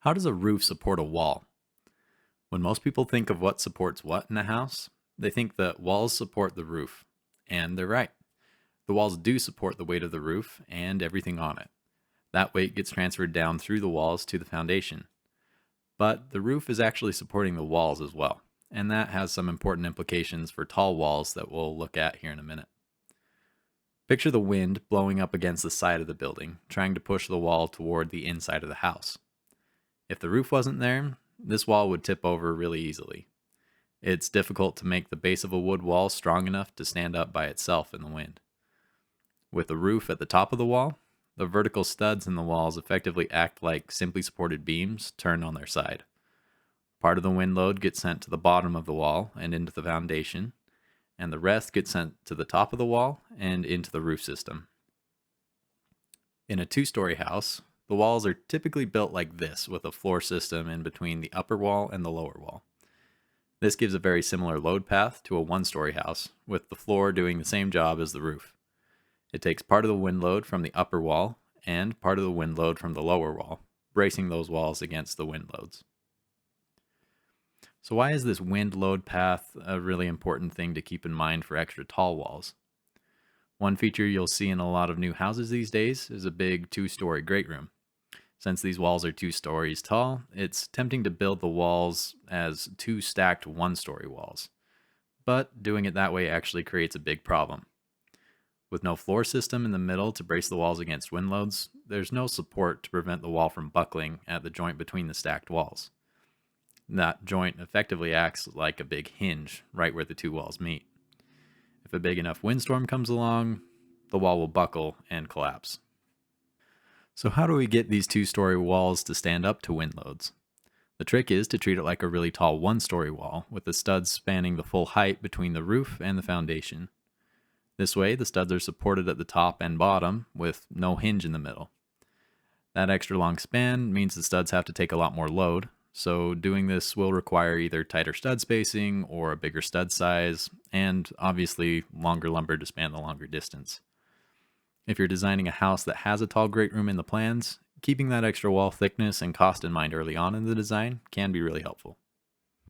How does a roof support a wall? When most people think of what supports what in a house, they think that walls support the roof. And they're right. The walls do support the weight of the roof and everything on it. That weight gets transferred down through the walls to the foundation. But the roof is actually supporting the walls as well. And that has some important implications for tall walls that we'll look at here in a minute. Picture the wind blowing up against the side of the building, trying to push the wall toward the inside of the house. If the roof wasn't there, this wall would tip over really easily. It's difficult to make the base of a wood wall strong enough to stand up by itself in the wind. With the roof at the top of the wall, the vertical studs in the walls effectively act like simply supported beams turned on their side. Part of the wind load gets sent to the bottom of the wall and into the foundation, and the rest gets sent to the top of the wall and into the roof system. In a two-story house, the walls are typically built like this, with a floor system in between the upper wall and the lower wall. This gives a very similar load path to a one-story house, with the floor doing the same job as the roof. It takes part of the wind load from the upper wall and part of the wind load from the lower wall, bracing those walls against the wind loads. So why is this wind load path a really important thing to keep in mind for extra tall walls? One feature you'll see in a lot of new houses these days is a big two-story great room. Since these walls are 2 stories tall, it's tempting to build the walls as two stacked one-story walls. But doing it that way actually creates a big problem. With no floor system in the middle to brace the walls against wind loads, there's no support to prevent the wall from buckling at the joint between the stacked walls. That joint effectively acts like a big hinge right where the two walls meet. If a big enough windstorm comes along, the wall will buckle and collapse. So how do we get these 2-story walls to stand up to wind loads? The trick is to treat it like a really tall 1-story wall, with the studs spanning the full height between the roof and the foundation. This way, the studs are supported at the top and bottom, with no hinge in the middle. That extra long span means the studs have to take a lot more load, so doing this will require either tighter stud spacing or a bigger stud size, and obviously longer lumber to span the longer distance. If you're designing a house that has a tall great room in the plans, keeping that extra wall thickness and cost in mind early on in the design can be really helpful.